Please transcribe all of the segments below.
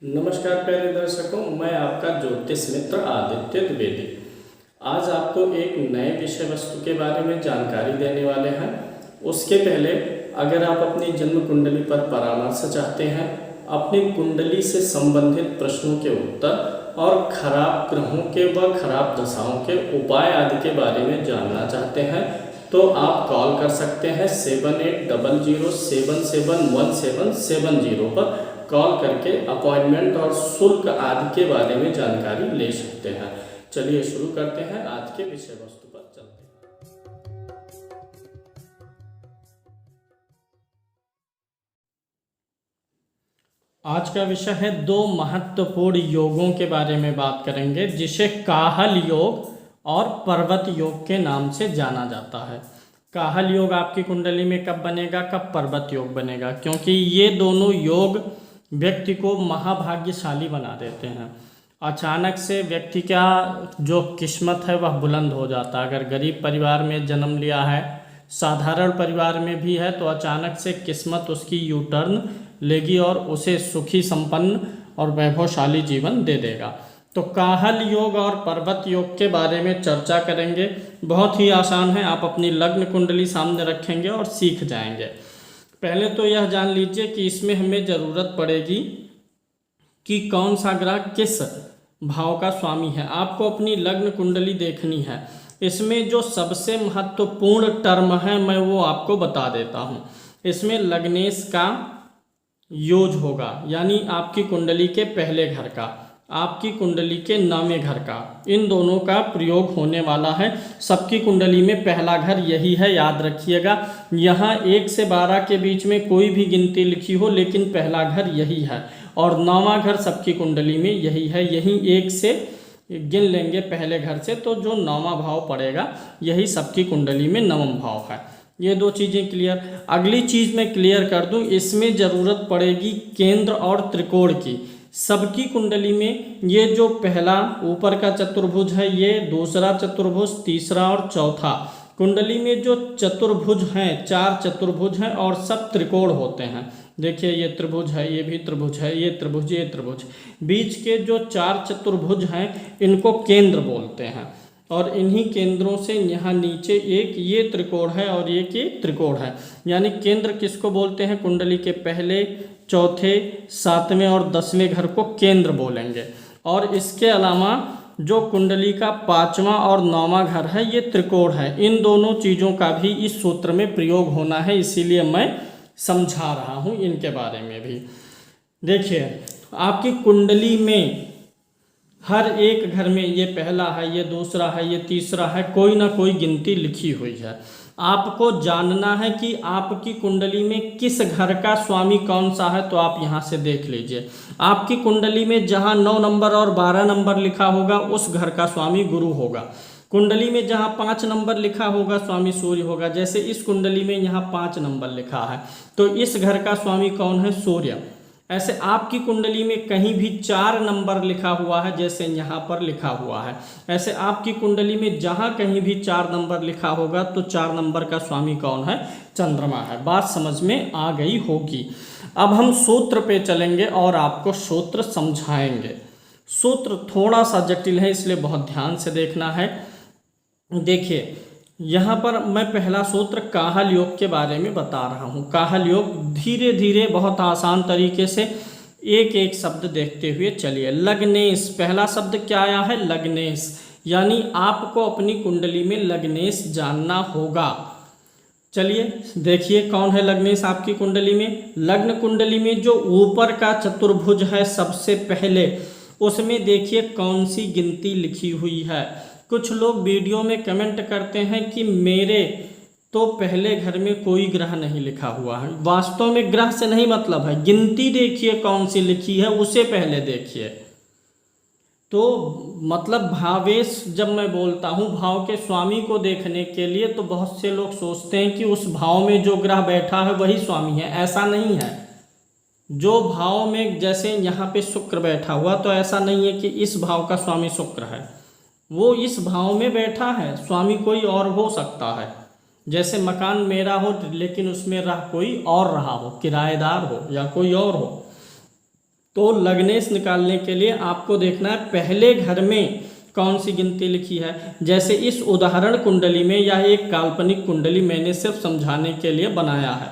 नमस्कार प्यारे दर्शकों, मैं आपका ज्योतिष मित्र आदित्य द्विवेदी। आज आपको एक नए विषय वस्तु के बारे में जानकारी देने वाले हैं। उसके पहले अगर आप अपनी जन्म कुंडली पर परामर्श चाहते हैं, अपनी कुंडली से संबंधित प्रश्नों के उत्तर और खराब ग्रहों के व खराब दशाओं के उपाय आदि के बारे में जानना चाहते हैं, तो आप कॉल कर सकते हैं 7800771770 पर। कॉल करके अपॉइंटमेंट और शुल्क आदि के बारे में जानकारी ले सकते हैं। चलिए शुरू करते हैं, आज के विषय वस्तु पर चलते हैं। आज का विषय है दो महत्वपूर्ण योगों के बारे में बात करेंगे, जिसे काहल योग और पर्वत योग के नाम से जाना जाता है। काहल योग आपकी कुंडली में कब बनेगा, कब पर्वत योग बनेगा, क्योंकि ये दोनों योग व्यक्ति को महाभाग्यशाली बना देते हैं। अचानक से व्यक्ति का जो किस्मत है वह बुलंद हो जाता है। अगर गरीब परिवार में जन्म लिया है, साधारण परिवार में भी है, तो अचानक से किस्मत उसकी यू टर्न लेगी और उसे सुखी संपन्न और वैभवशाली जीवन दे देगा। तो काहल योग और पर्वत योग के बारे में चर्चा करेंगे। बहुत ही आसान है, आप अपनी लग्न कुंडली सामने रखेंगे और सीख जाएंगे। पहले तो यह जान लीजिए कि इसमें हमें ज़रूरत पड़ेगी कि कौन सा ग्रह किस भाव का स्वामी है। आपको अपनी लग्न कुंडली देखनी है। इसमें जो सबसे महत्वपूर्ण टर्म है मैं वो आपको बता देता हूँ। इसमें लग्नेश का योग होगा, यानी आपकी कुंडली के पहले घर का, आपकी कुंडली के 9वें घर का, इन दोनों का प्रयोग होने वाला है। सबकी कुंडली में पहला घर यही है, याद रखिएगा। यहाँ 1 से 12 के बीच में कोई भी गिनती लिखी हो, लेकिन पहला घर यही है। और 9वां घर सबकी कुंडली में यही है। यही 1 से गिन लेंगे पहले घर से, तो जो 9वां भाव पड़ेगा यही सबकी कुंडली में 9वां भाव है। ये दो चीज़ें क्लियर। अगली चीज़ मैं क्लियर कर दूँ, इसमें ज़रूरत पड़ेगी केंद्र और त्रिकोण की। सबकी कुंडली में ये जो पहला ऊपर का चतुर्भुज है, ये दूसरा चतुर्भुज, तीसरा और चौथा, कुंडली में जो चतुर्भुज हैं, 4 चतुर्भुज हैं और सब त्रिकोण होते हैं। देखिए ये त्रिभुज है, ये भी त्रिभुज है, ये त्रिभुज, ये त्रिभुज। बीच के जो 4 चतुर्भुज हैं इनको केंद्र बोलते हैं। और इन्हीं केंद्रों से यहाँ नीचे एक ये त्रिकोण है और एक ये त्रिकोण है। यानी केंद्र किसको बोलते हैं, कुंडली के पहले, चौथे, 7वें और 10वें घर को केंद्र बोलेंगे। और इसके अलावा जो कुंडली का 5वां और 9वां घर है ये त्रिकोण है। इन दोनों चीज़ों का भी इस सूत्र में प्रयोग होना है, इसीलिए मैं समझा रहा हूँ इनके बारे में भी। देखिए आपकी कुंडली में हर एक घर में ये पहला है, ये दूसरा है, ये तीसरा है, कोई ना कोई गिनती लिखी हुई है। आपको जानना है कि आपकी कुंडली में किस घर का स्वामी कौन सा है, तो आप यहाँ से देख लीजिए। आपकी कुंडली में जहाँ 9 नंबर और 12 नंबर लिखा होगा उस घर का स्वामी गुरु होगा। कुंडली में जहाँ 5 नंबर लिखा होगा स्वामी सूर्य होगा। जैसे इस कुंडली में यहाँ 5 नंबर लिखा है, तो इस घर का स्वामी कौन है, सूर्य। ऐसे आपकी कुंडली में कहीं भी 4 नंबर लिखा हुआ है, जैसे यहाँ पर लिखा हुआ है, ऐसे आपकी कुंडली में जहाँ कहीं भी 4 नंबर लिखा होगा तो 4 नंबर का स्वामी कौन है, चंद्रमा है। बात समझ में आ गई होगी। अब हम सूत्र पे चलेंगे और आपको सूत्र समझाएंगे। सूत्र थोड़ा सा जटिल है, इसलिए बहुत ध्यान से देखना है। देखिए यहाँ पर मैं पहला सूत्र काहल योग के बारे में बता रहा हूँ। काहल योग धीरे धीरे बहुत आसान तरीके से एक एक शब्द देखते हुए चलिए। लग्नेश, पहला शब्द क्या आया है, लग्नेश, यानी आपको अपनी कुंडली में लग्नेश जानना होगा। चलिए देखिए कौन है लग्नेश आपकी कुंडली में। लग्न कुंडली में जो ऊपर का चतुर्भुज है सबसे पहले, उसमें देखिए कौन सी गिनती लिखी हुई है। कुछ लोग वीडियो में कमेंट करते हैं कि मेरे तो पहले घर में कोई ग्रह नहीं लिखा हुआ है। वास्तव में ग्रह से नहीं मतलब है, गिनती देखिए कौन सी लिखी है उसे पहले देखिए। तो मतलब भावेश जब मैं बोलता हूँ भाव के स्वामी को देखने के लिए, तो बहुत से लोग सोचते हैं कि उस भाव में जो ग्रह बैठा है वही स्वामी है। ऐसा नहीं है। जो भाव में, जैसे यहाँ पे शुक्र बैठा हुआ, तो ऐसा नहीं है कि इस भाव का स्वामी शुक्र है, वो इस भाव में बैठा है, स्वामी कोई और हो सकता है। जैसे मकान मेरा हो लेकिन उसमें रह कोई और रहा हो, किराएदार हो या कोई और हो, तो लग्नेश निकालने के लिए आपको देखना है पहले घर में कौन सी गिनती लिखी है। जैसे इस उदाहरण कुंडली में, यह एक काल्पनिक कुंडली मैंने सिर्फ समझाने के लिए बनाया है।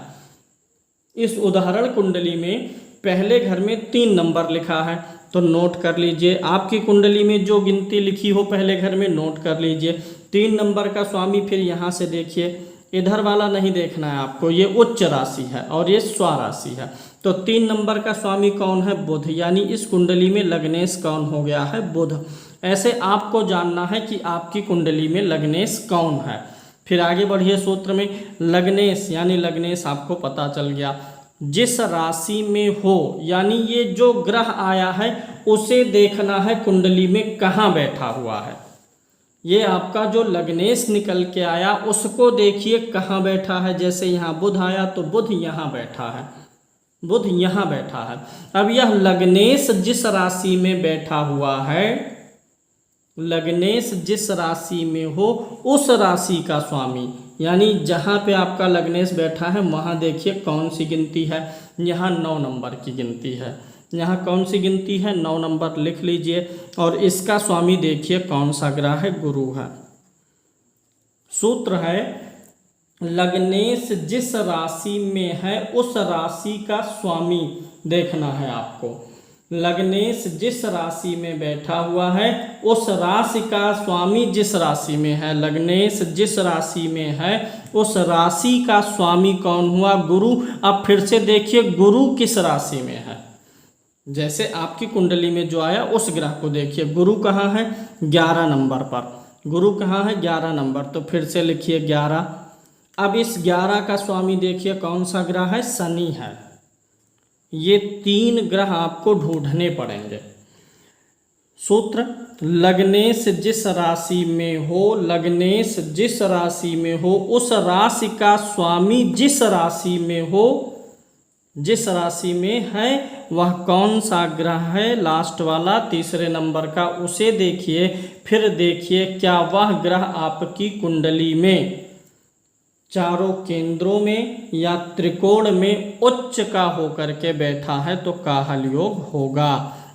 इस उदाहरण कुंडली में पहले घर में 3 नंबर लिखा है, तो नोट कर लीजिए। आपकी कुंडली में जो गिनती लिखी हो पहले घर में नोट कर लीजिए। 3 नंबर का स्वामी, फिर यहाँ से देखिए, इधर वाला नहीं देखना है आपको, ये उच्च राशि है और ये स्व राशि है। तो 3 नंबर का स्वामी कौन है? बुध, यानी इस कुंडली में लग्नेश कौन हो गया है? बुध। ऐसे आपको जानना है कि आपकी कुंडली में लग्नेश कौन है। फिर आगे बढ़िए सूत्र में, लग्नेश यानी लग्नेश आपको पता चल गया। जिस राशि में हो, यानी ये जो ग्रह आया है उसे देखना है कुंडली में कहाँ बैठा हुआ है। ये आपका जो लग्नेश निकल के आया उसको देखिए कहाँ बैठा है। जैसे यहाँ बुध आया तो बुध यहाँ बैठा है, बुध यहाँ बैठा है। अब यह लग्नेश जिस राशि में बैठा हुआ है, लग्नेश जिस राशि में हो उस राशि का स्वामी, यानी जहाँ पे आपका लग्नेश बैठा है वहाँ देखिए कौन सी गिनती है। यहाँ 9 नंबर की गिनती है। यहाँ कौन सी गिनती है? 9 नंबर लिख लीजिए। और इसका स्वामी देखिए कौन सा ग्रह है? गुरु है। सूत्र है, लग्नेश जिस राशि में है उस राशि का स्वामी देखना है आपको। लग्नेश जिस राशि में बैठा हुआ है उस राशि का स्वामी जिस राशि में है, लग्नेश जिस राशि में है उस राशि का स्वामी कौन हुआ? गुरु। अब फिर से देखिए गुरु किस राशि में है। जैसे आपकी कुंडली में जो आया उस ग्रह को देखिए, गुरु कहाँ है? 11 नंबर पर। गुरु कहाँ है? 11 नंबर। तो फिर से लिखिए 11। अब इस 11 का स्वामी देखिए कौन सा ग्रह है? शनि है। ये 3 ग्रह आपको ढूंढने पड़ेंगे। सूत्र, लग्नेश जिस राशि में हो, लग्नेश जिस राशि में हो उस राशि का स्वामी जिस राशि में हो, जिस राशि में है वह कौन सा ग्रह है? लास्ट वाला 3 नंबर का, उसे देखिए। फिर देखिए क्या वह ग्रह आपकी कुंडली में चारों केंद्रों में या त्रिकोण में उच्च का होकर के बैठा है तो काहल योग होगा।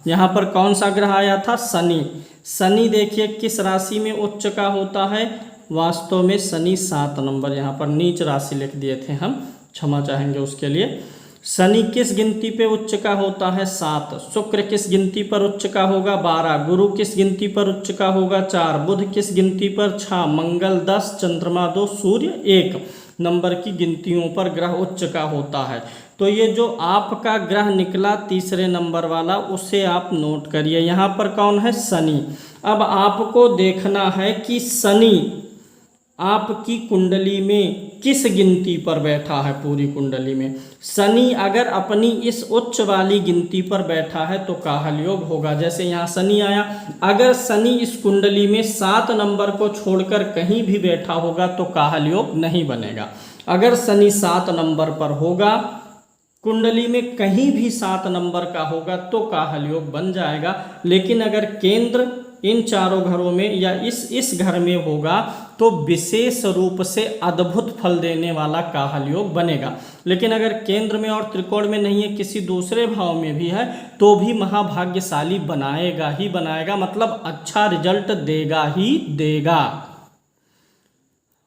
यहाँ पर कौन सा ग्रह आया था? शनि। शनि देखिए किस राशि में उच्च का होता है? वास्तव में शनि 7 नंबर, यहाँ पर नीच राशि लिख दिए थे हम, क्षमा चाहेंगे उसके लिए। शनि किस गिनती पे उच्च का होता है? 7। शुक्र किस गिनती पर उच्च का होगा? 12। गुरु किस गिनती पर उच्च का होगा? 4। बुध किस गिनती पर? 6। मंगल 10, चंद्रमा 2, सूर्य 1 नंबर की गिनतियों पर ग्रह उच्च का होता है। तो ये जो आपका ग्रह निकला 3 नंबर वाला, उसे आप नोट करिए। यहाँ पर कौन है? शनि। अब आपको देखना है कि शनि आपकी कुंडली में किस गिनती पर बैठा है। पूरी कुंडली में शनि अगर अपनी इस उच्च वाली गिनती पर बैठा है तो काहल योग होगा। जैसे यहाँ शनि आया, अगर शनि इस कुंडली में 7 नंबर को छोड़कर कहीं भी बैठा होगा तो काहल योग नहीं बनेगा। अगर शनि 7 नंबर पर होगा, कुंडली में कहीं भी 7 नंबर का होगा तो काहल योग बन जाएगा। लेकिन अगर केंद्र इन चारों घरों में या इस घर में होगा तो विशेष रूप से अद्भुत फल देने वाला काहल योग बनेगा। लेकिन अगर केंद्र में और त्रिकोण में नहीं है, किसी दूसरे भाव में भी है, तो भी महाभाग्यशाली बनाएगा ही बनाएगा, मतलब अच्छा रिजल्ट देगा ही देगा।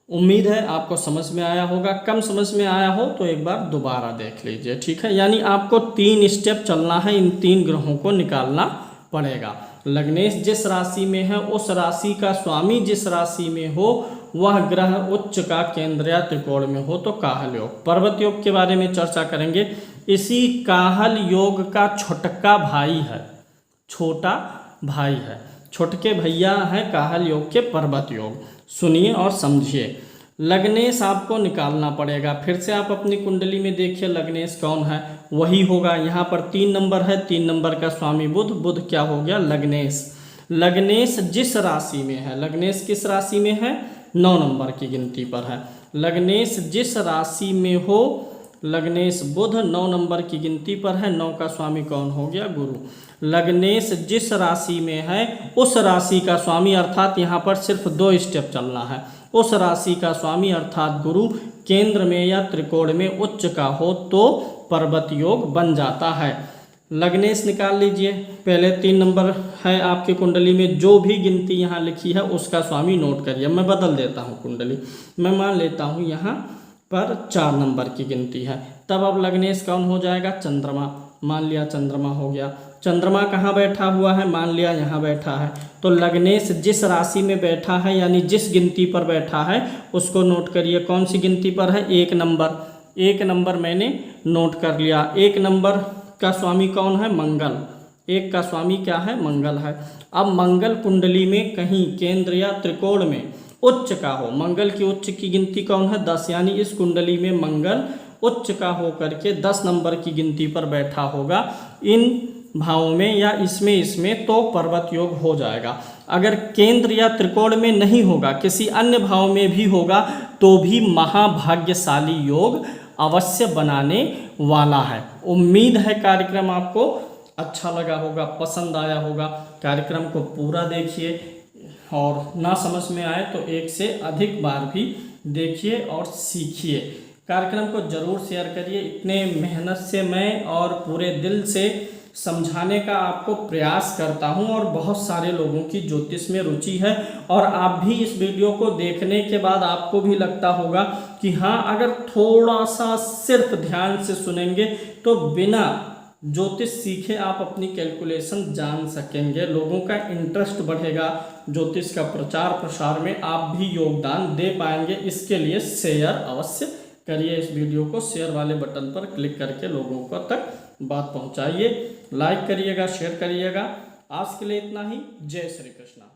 उम्मीद है आपको समझ में आया होगा। कम समझ में आया हो तो एक बार दोबारा देख लीजिए, ठीक है। यानी आपको 3 स्टेप चलना है, इन 3 ग्रहों को निकालना पड़ेगा। लग्नेश जिस राशि में है उस राशि का स्वामी जिस राशि में हो वह ग्रह उच्च का केंद्र या त्रिकोण में हो तो काहल योग। पर्वत योग के बारे में चर्चा करेंगे। इसी काहल योग का छोटका भाई है, छोटा भाई है, छोटके भैया हैं काहल योग के पर्वत योग। सुनिए और समझिए। लग्नेश आपको निकालना पड़ेगा। फिर से आप अपनी कुंडली में देखिए लग्नेश कौन है, वही होगा। यहाँ पर 3 नंबर है, 3 नंबर का स्वामी बुध, बुध क्या हो गया? लग्नेश। लग्नेश जिस राशि में है, लग्नेश किस राशि में है? 9 नंबर की गिनती पर है। लग्नेश जिस राशि में हो, लग्नेश बुध 9 नंबर की गिनती पर है। 9 का स्वामी कौन हो गया? गुरु। लग्नेश जिस राशि में है उस राशि का स्वामी, अर्थात यहाँ पर सिर्फ 2 स्टेप चलना है, उस राशि का स्वामी अर्थात गुरु केंद्र में या त्रिकोण में उच्च का हो तो पर्वत योग बन जाता है। लग्नेश निकाल लीजिए। पहले 3 नंबर है आपकी कुंडली में, जो भी गिनती यहाँ लिखी है उसका स्वामी नोट करिए। मैं बदल देता हूँ कुंडली, मैं मान लेता हूँ यहाँ पर 4 नंबर की गिनती है। तब अब लग्नेश कौन हो जाएगा? चंद्रमा। मान लिया चंद्रमा हो गया। चंद्रमा कहाँ बैठा हुआ है? मान लिया यहाँ बैठा है। तो लग्नेश जिस राशि में बैठा है यानी जिस गिनती पर बैठा है उसको नोट करिए। कौन सी गिनती पर है? 1 नंबर। 1 नंबर मैंने नोट कर लिया। 1 नंबर का स्वामी कौन है? मंगल। 1 का स्वामी क्या है? मंगल है। अब मंगल कुंडली में कहीं केंद्र या त्रिकोण में उच्च का हो, मंगल की उच्च की गिनती कौन है? 10, यानी इस कुंडली में मंगल उच्च का हो करके 10 नंबर की गिनती पर बैठा होगा इन भावों में या इसमें तो पर्वत योग हो जाएगा। अगर केंद्र या त्रिकोण में नहीं होगा, किसी अन्य भाव में भी होगा तो भी महाभाग्यशाली योग अवश्य बनाने वाला है। उम्मीद है कार्यक्रम आपको अच्छा लगा होगा, पसंद आया होगा। कार्यक्रम को पूरा देखिए और ना समझ में आए तो 1 से अधिक बार भी देखिए और सीखिए। कार्यक्रम को ज़रूर शेयर करिए। इतने मेहनत से मैं और पूरे दिल से समझाने का आपको प्रयास करता हूं और बहुत सारे लोगों की ज्योतिष में रुचि है और आप भी इस वीडियो को देखने के बाद आपको भी लगता होगा कि हाँ, अगर थोड़ा सा सिर्फ ध्यान से सुनेंगे तो बिना ज्योतिष सीखे आप अपनी कैलकुलेशन जान सकेंगे। लोगों का इंटरेस्ट बढ़ेगा, ज्योतिष का प्रचार प्रसार में आप भी योगदान दे पाएंगे। इसके लिए शेयर अवश्य करिए। इस वीडियो को शेयर वाले बटन पर क्लिक करके लोगों को तक बात पहुंचाइए। लाइक करिएगा, शेयर करिएगा। आज के लिए इतना ही। जय श्री कृष्णा।